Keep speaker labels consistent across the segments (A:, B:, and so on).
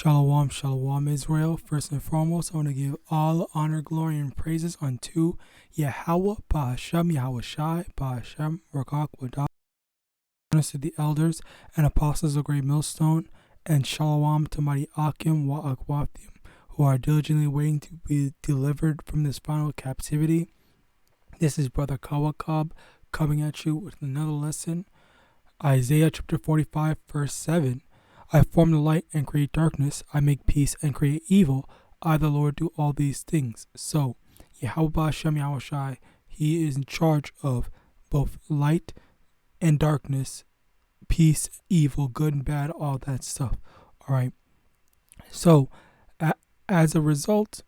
A: Shalom, shalom, Israel. First and foremost, I want to give all honor, glory, and praises unto YAHAWAH, YAHAWASHI, YAHAWASHI, to the elders and apostles of Great Millstone, and shalom to mighty Akim, who are diligently waiting to be delivered from this final captivity. This is Brother Kawakab coming at you with another lesson. Isaiah chapter 45, verse 7. I form the light and create darkness. I make peace and create evil. I, the Lord, do all these things. So, YAHAWASHI, He is in charge of both light and darkness, peace, evil, good and bad, all that stuff. All right. So, as a result,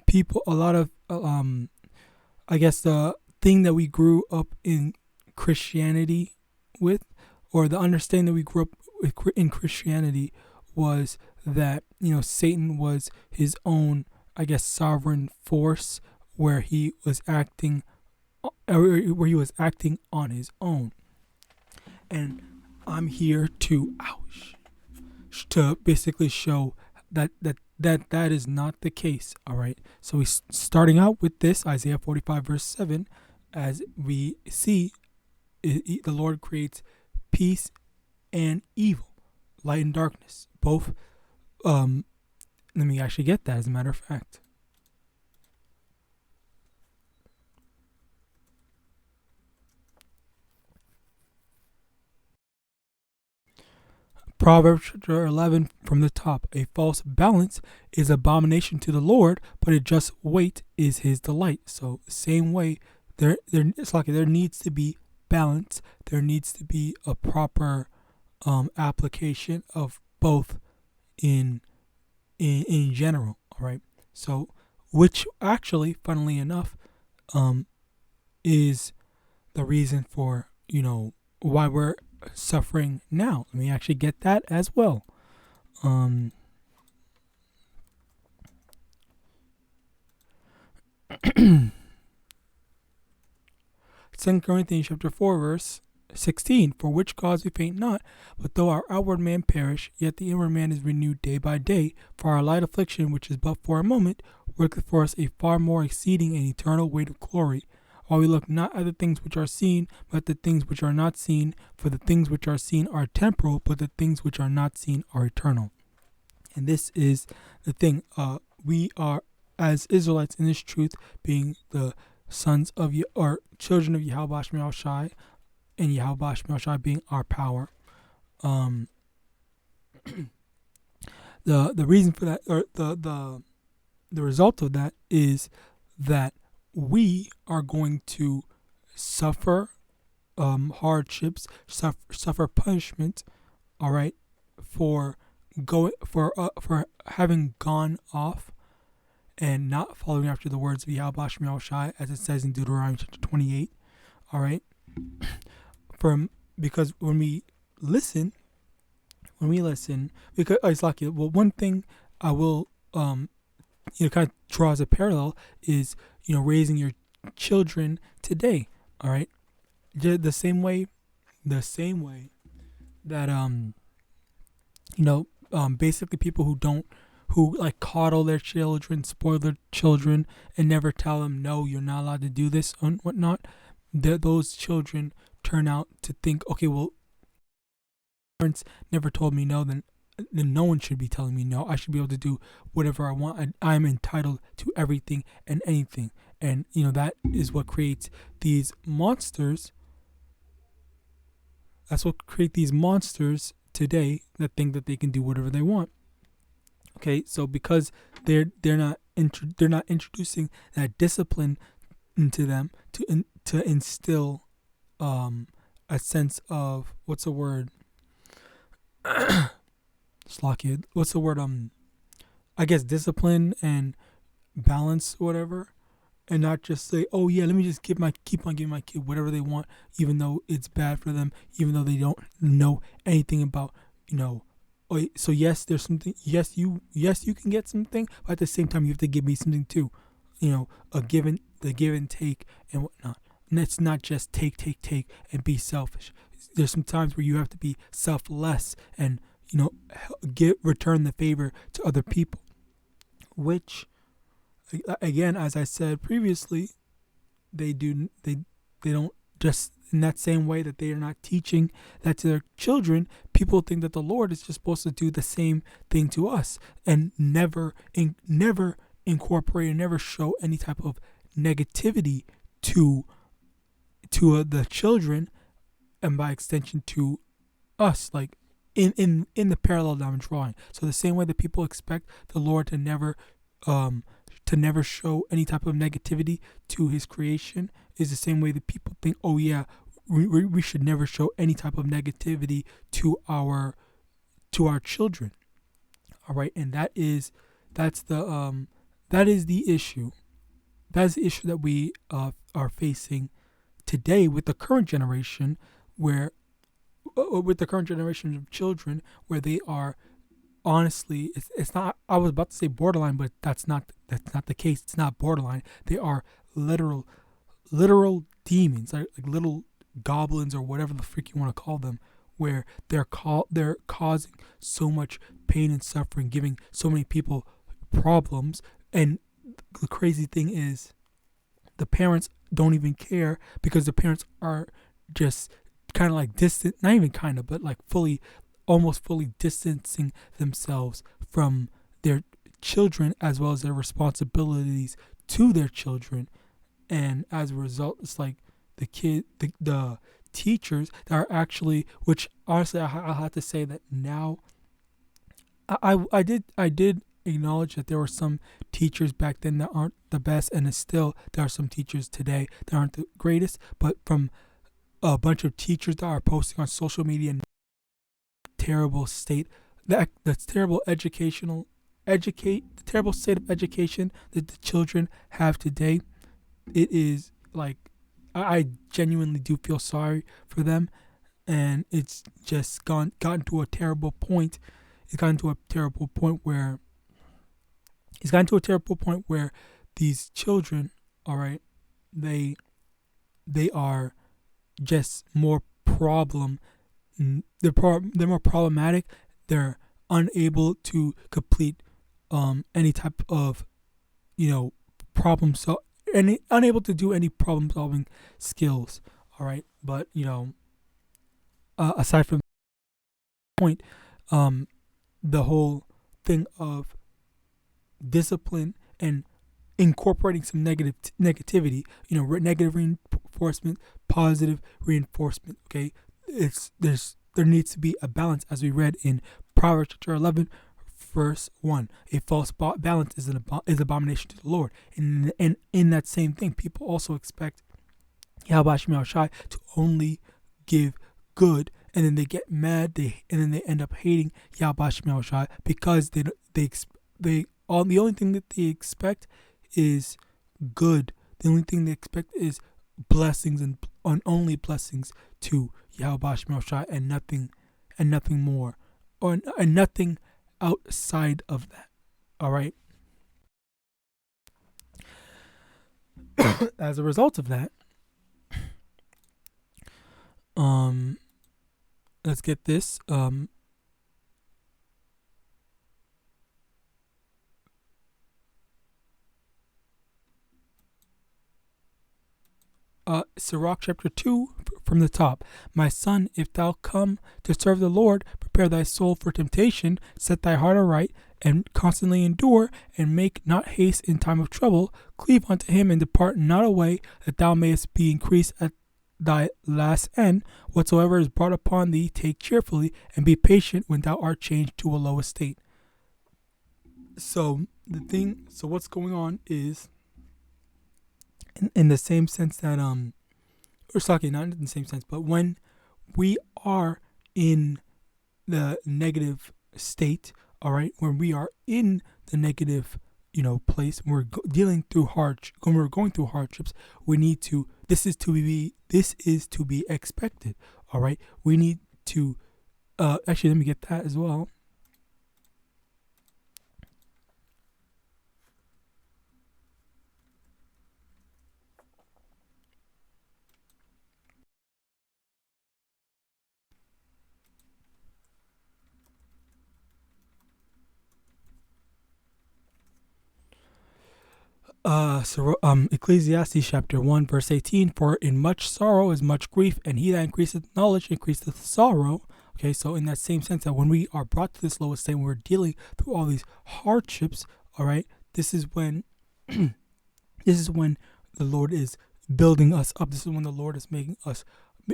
A: people, a lot of, I guess the thing that we grew up in Christianity with, or the understanding that we grew up with in Christianity, was that, Satan was his own, I guess, sovereign force where he was acting on his own. And I'm here to basically show that is not the case. All right. So we're starting out with this Isaiah 45 verse 7. As we see, the Lord creates peace and evil, light and darkness, both. Let me actually get that, as a matter of fact. Proverbs chapter 11 from the top. A false balance is abomination to the Lord, but a just weight is his delight. So the same way, it's like there needs to be balance. There needs to be a proper application of both in general. All right. So, which actually, funnily enough, is the reason for why we're suffering now. Let me actually get that as well. 2 Corinthians chapter 4 verse 16. For which cause we faint not, but though our outward man perish, yet the inward man is renewed day by day. For our light affliction, which is but for a moment, worketh for us a far more exceeding and eternal weight of glory. While we look not at the things which are seen, but at the things which are not seen. For the things which are seen are temporal, but the things which are not seen are eternal. And this is the thing. We are, as Israelites in this truth, being the sons of or children of YAHAWASHI, and YAHAWASHI being our power. The reason for that, or the result of that, is that we are going to suffer hardships, suffer punishment. All right, for having gone off and not following after the words of YAHAWASHI, as it says in Deuteronomy chapter 28. All right, because when we listen, because it's like, well, one thing I will kind of draw as a parallel is raising your children today. All right, the same way that basically people who like coddle their children, spoil their children, and never tell them, no, you're not allowed to do this and whatnot. Those children turn out to think, okay, well, parents never told me no, then no one should be telling me no. I should be able to do whatever I want. I'm entitled to everything and anything. And, that is what creates these monsters. That's what creates these monsters today that think that they can do whatever they want. Okay, so because they're not introducing that discipline into them to instill a sense of, what's the word? What's the word? I guess discipline and balance, whatever, and not just say, oh yeah, let me just keep on giving my kid whatever they want, even though it's bad for them, even though they don't know anything about, so yes, there's something. Yes, you can get something, but at the same time, you have to give me something too. The give and take and whatnot. And it's not just take and be selfish. There's some times where you have to be selfless and return the favor to other people, which, again, as I said previously, they don't, just in that same way that they are not teaching that to their children. People think that the Lord is just supposed to do the same thing to us and never incorporate and never show any type of negativity to the children, and by extension to us, like in the parallel that I'm drawing. So the same way that people expect the Lord to never show any type of negativity to his creation is the same way that people think, oh yeah, we should never show any type of negativity to our children. All right, and that is the issue. That's the issue that we are facing today with the current generation, where with the current generation of children, where they are, honestly, it's not, I was about to say borderline, but that's not the case. It's not borderline. They are literal demons, like little goblins or whatever the freak you want to call them, where they're causing so much pain and suffering, giving so many people problems. And the crazy thing is, the parents don't even care, because the parents are just kind of like distant, not even kind of, but like almost fully distancing themselves from their children, as well as their responsibilities to their children. And as a result, it's like the teachers that are actually, which honestly, I'll have to say that now, I did acknowledge that there were some teachers back then that aren't the best, and there are some teachers today that aren't the greatest. But from a bunch of teachers that are posting on social media, terrible state, that's terrible the terrible state of education that the children have today. It is like, I genuinely do feel sorry for them, and it's just gotten to a terrible point. It's gotten to a terrible point where these children, all right, they are just more they're more problematic. They're unable to complete any type of problem unable to do any problem solving skills. All right, but aside from that point, the whole thing of discipline and incorporating some negativity, negative reinforcement, positive reinforcement. Okay, there needs to be a balance, as we read in Proverbs chapter 11, verse 1. A false balance is abomination to the Lord. And in that same thing, people also expect YAHAWASHI to only give good, and then they get mad, and then they end up hating YAHAWASHI because the only thing that they expect is good. The only thing they expect is blessings and only blessings to YAHAWASHI, and nothing more, and nothing outside of that. All right. As a result of that, let's get this. Sirach chapter 2 from the top. My son, if thou come to serve the Lord, prepare thy soul for temptation, set thy heart aright, and constantly endure, and make not haste in time of trouble. Cleave unto him, and depart not away, that thou mayest be increased at thy last end. Whatsoever is brought upon thee, take cheerfully, and be patient when thou art changed to a low estate. So what's going on is, in the same sense that or sorry, not in the same sense, but when we are in the negative state, all right, when we are in the negative place, when we're dealing through when we're going through hardships, we need to, this is to be expected. All right, we need to actually, let me get that as well. Ecclesiastes chapter 1 verse 18, for in much sorrow is much grief, and he that increaseth knowledge increaseth sorrow. Okay, so in that same sense that when we are brought to this lowest state, when we're dealing through all these hardships, all right, this is when this is when the Lord is building us up. This is when the Lord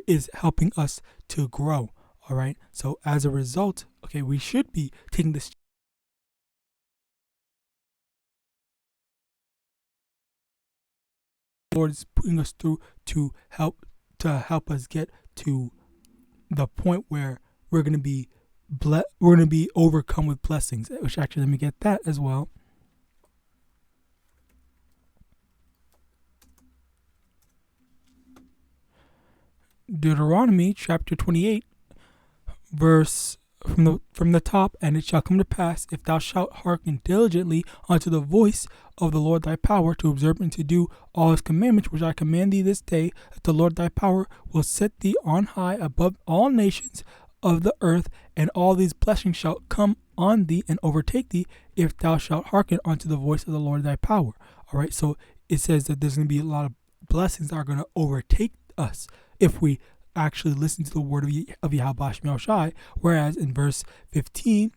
A: is helping us to grow. All right, so as a result, okay, we should be taking this. Lord is putting us through to help us get to the point where we're going to be overcome with blessings. Which actually, let me get that as well. Deuteronomy chapter 28 verse from the top, and it shall come to pass, if thou shalt hearken diligently unto the voice of the Lord thy power, to observe and to do all his commandments which I command thee this day, that the Lord thy power will set thee on high above all nations of the earth, and all these blessings shall come on thee and overtake thee, if thou shalt hearken unto the voice of the Lord thy power. All right, so it says that there's going to be a lot of blessings that are going to overtake us if we actually listen to the word of YAHAWASHI. Whereas in verse 15,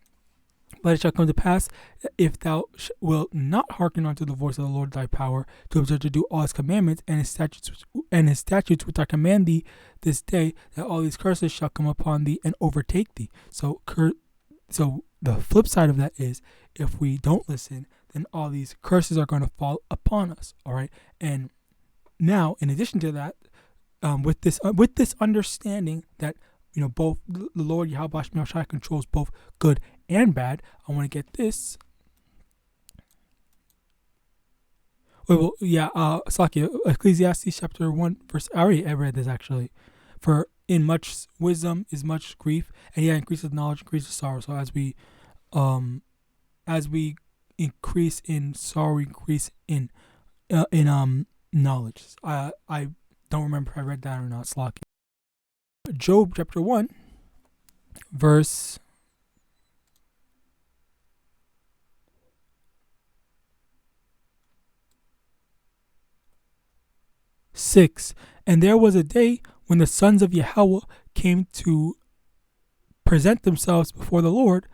A: but it shall come to pass, if thou wilt not hearken unto the voice of the Lord thy power, to observe to do all his commandments and his statutes which I command thee this day, that all these curses shall come upon thee and overtake thee. So the flip side of that is, if we don't listen, then all these curses are going to fall upon us. All right, and now in addition to that, with this understanding that both the Lord YAHAWASHI controls both good and bad, I want to get this. Ecclesiastes chapter 1 verse. I read this actually. For in much wisdom is much grief, and yet increases knowledge, increases sorrow. So as we increase in sorrow, increase in knowledge. I don't remember if I read that or not. Slocky. Job chapter 1 verse 6. And there was a day when the sons of Yahweh came to present themselves before the Lord,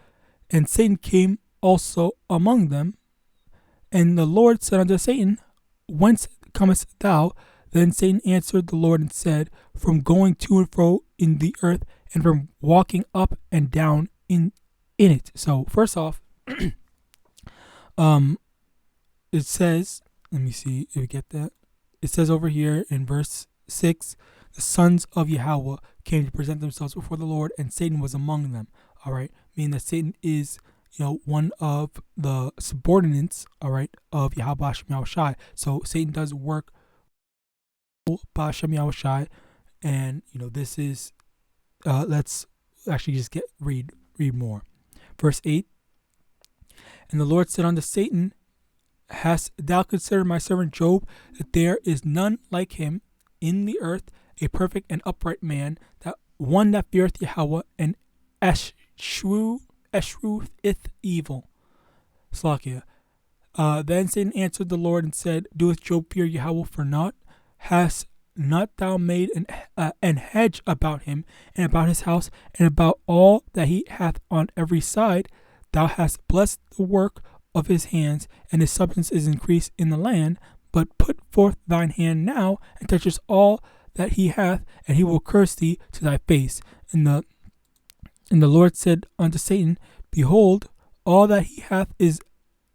A: and Satan came also among them. And the Lord said unto Satan, whence comest thou? Then Satan answered the Lord and said, from going to and fro in the earth, and from walking up and down in it. So first off, it says, let me see if we get that. It says over here in verse 6, the sons of Yahweh came to present themselves before the Lord, and Satan was among them. All right, meaning that Satan is, one of the subordinates, all right, of YAHAWASHI. So Satan does work by SHAMAIWAN, and this is let's actually just read more. Verse 8. And the Lord said unto Satan, hast thou considered my servant Job, that there is none like him in the earth, a perfect and upright man, that one that feareth Yahweh and escheweth evil. Slakia. Then Satan answered the Lord and said, doeth Job fear Yahweh for naught? Hast not thou made an hedge about him, and about his house, and about all that he hath on every side? Thou hast blessed the work of his hands, and his substance is increased in the land. But put forth thine hand now, and touchest all that he hath, and he will curse thee to thy face. And the Lord said unto Satan, behold, all that he hath is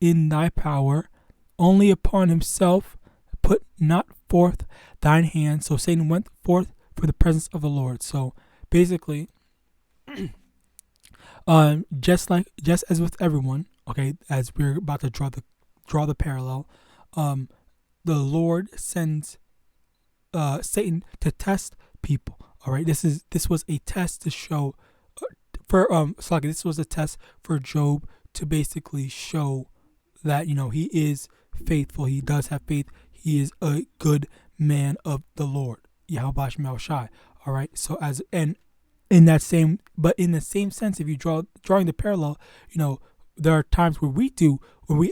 A: in thy power, only upon himself put not forth thine hand. So Satan went forth for the presence of the Lord. So basically, just as with everyone, okay, as we're about to draw the parallel, the Lord sends Satan to test people. All right, this was a test to show this was a test for Job to basically show that he is faithful. He does have faith. He is a good man of the Lord, YAHAWASHI. All right. So in the same sense, if you drawing the parallel, there are times when we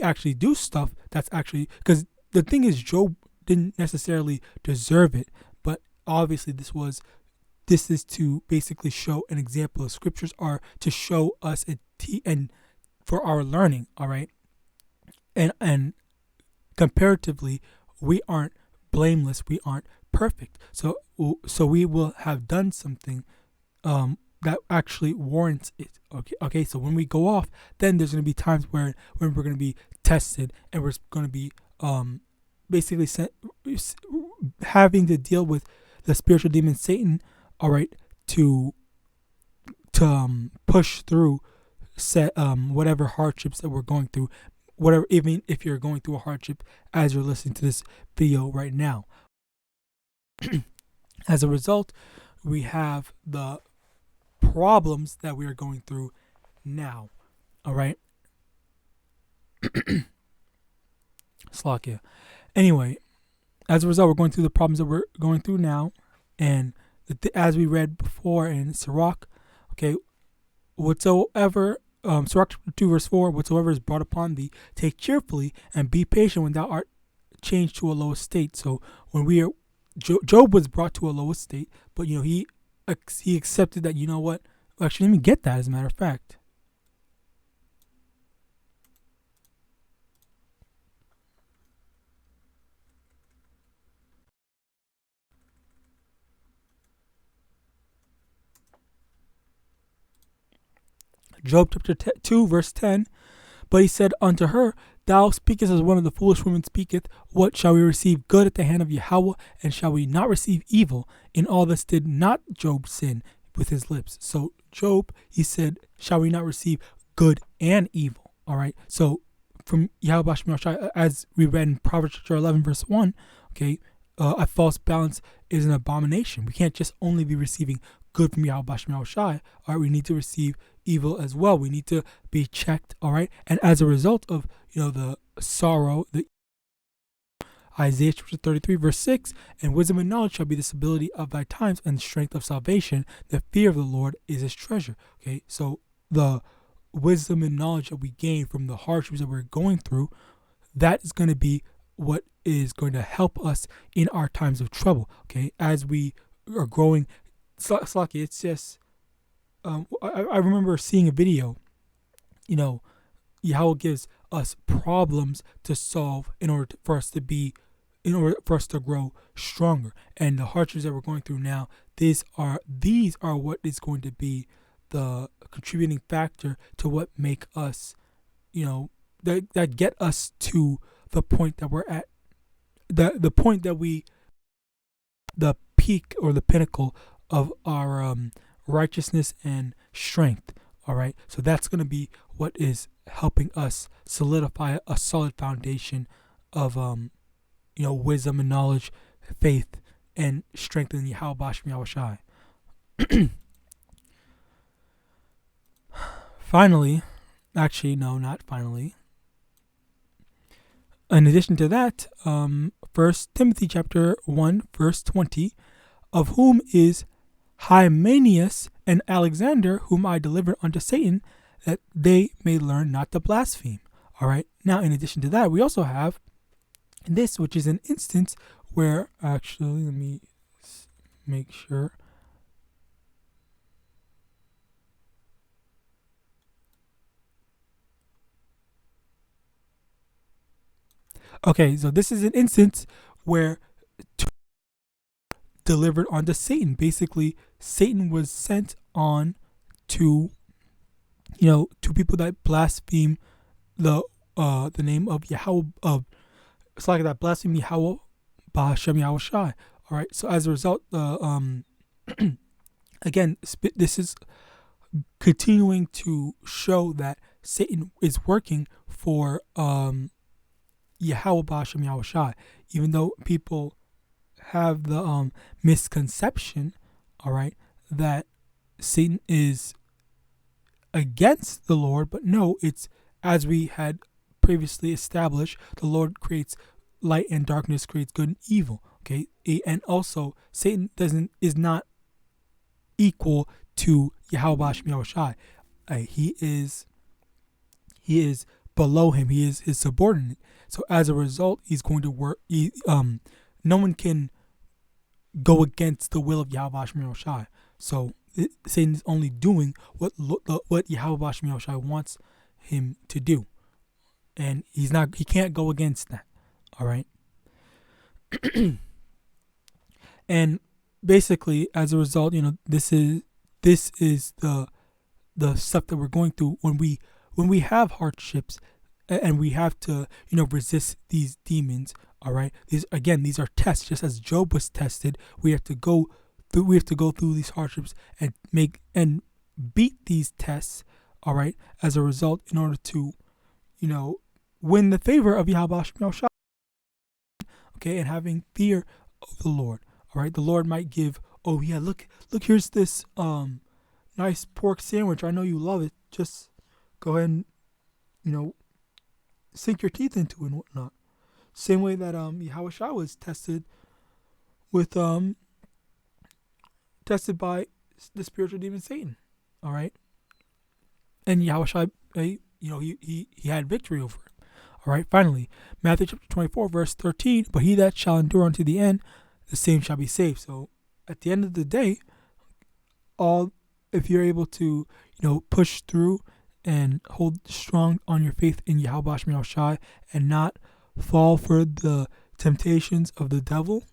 A: actually do stuff that's actually, because the thing is, Job didn't necessarily deserve it, but obviously this is to basically show an example. The scriptures are to show us and for our learning, all right? And comparatively, we aren't blameless, we aren't perfect. So we will have done something that actually warrants it. Okay. So when we go off, then there's going to be times when we're going to be tested, and we're going to be basically having to deal with the spiritual demon Satan. All right, to push through whatever hardships that we're going through, whatever, even if you're going through a hardship as you're listening to this video right now. As a result, we have the problems that we are going through now. All right. Slakia. Anyway, as a result, we're going through the problems that we're going through now, and as we read before in Sirach, okay, whatsoever, Sirach 2 verse 4, whatsoever is brought upon thee, take cheerfully and be patient when thou art changed to a lower state. So when we are, Job was brought to a lower state, but he accepted that, what, actually let me get that as a matter of fact. Job chapter 2 verse 10, but he said unto her, thou speakest as one of the foolish women speaketh. What, shall we receive good at the hand of Yahweh, and shall we not receive evil? In all this did not Job sin with his lips. So Job, he said, shall we not receive good and evil? All right. So from YAHAWASHI, as we read in Proverbs chapter 11 verse 1, okay, a false balance is an abomination. We can't just only be receiving good from YAHAWASHI. All right, we need to receive evil as well. We need to be checked. All right, and as a result of the sorrow, the Isaiah chapter 33 verse 6, and wisdom and knowledge shall be the stability of thy times, and the strength of salvation. The fear of the Lord is his treasure. Okay, so the wisdom and knowledge that we gain from the hardships that we're going through, that is going to be what is going to help us in our times of trouble. Okay, as we are growing. Slaki, it's just I remember seeing a video. Yahweh gives us problems to solve in order for us to grow stronger. And the hardships that we're going through now, these are what is going to be the contributing factor to what make us, that get us to the point that we're at, the point that the peak or the pinnacle of our righteousness and strength. All right, so that's going to be what is helping us solidify a solid foundation of wisdom and knowledge, faith, and strength in YAHAWASHI. Finally, actually no, not finally. In addition to that, 1 Timothy chapter 1 verse 20, of whom is Hymenaeus and Alexander, whom I delivered unto Satan, that they may learn not to blaspheme. All right. Now, in addition to that, we also have this, which is an instance where, actually, let me make sure. Okay, so this is an instance where delivered onto Satan. Basically, Satan was sent on to people that blaspheme the name of Yahweh. It's like that, blaspheme Yahweh, Yahawashi. All right. So as a result, again, this is continuing to show that Satan is working for Yahweh, Yahawashi, even though people have the misconception, all right, that Satan is against the Lord. But no, it's, as we had previously established, the Lord creates light and darkness, creates good and evil. Okay, and also Satan is not equal to Yahweh Yahawashi. He is below him. He is his subordinate. So as a result, he's going to work. No one can go against the will of Yahawashi. So Satan is only doing what Yahawashi wants him to do, and he can't go against that. All right. And basically, as a result, this is the stuff that we're going through when we have hardships, and we have to resist these demons. All right, these are tests. Just as Job was tested, we have to go through these hardships and beat these tests. All right, as a result, in order to win the favor of Yahweh. Okay, and having fear of the Lord. All right, the Lord might give, oh yeah, look, here's this nice pork sandwich. I know you love it. Just go ahead and sink your teeth into it and whatnot. Same way that Yahawashi was tested by the spiritual demon Satan. All right, and Yahawashi, he had victory over it. All right, finally, Matthew chapter 24, verse 13, but he that shall endure unto the end, the same shall be saved. So at the end of the day, if you're able to, push through and hold strong on your faith in Yahweh and not fall for the temptations of the devil,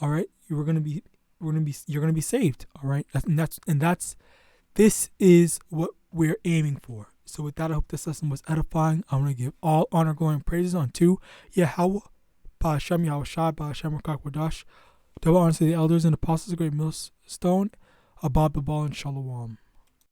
A: all right, you're gonna be saved. All right, this is what we're aiming for. So with that, I hope this lesson was edifying. I want to give all honor, glory, and praises unto Yahawah, Ba'ashem, Yahawashi, Ba'ashem, Rakak, double honor to the elders and apostles of the great millstone, Abad, Babal, and Shalom.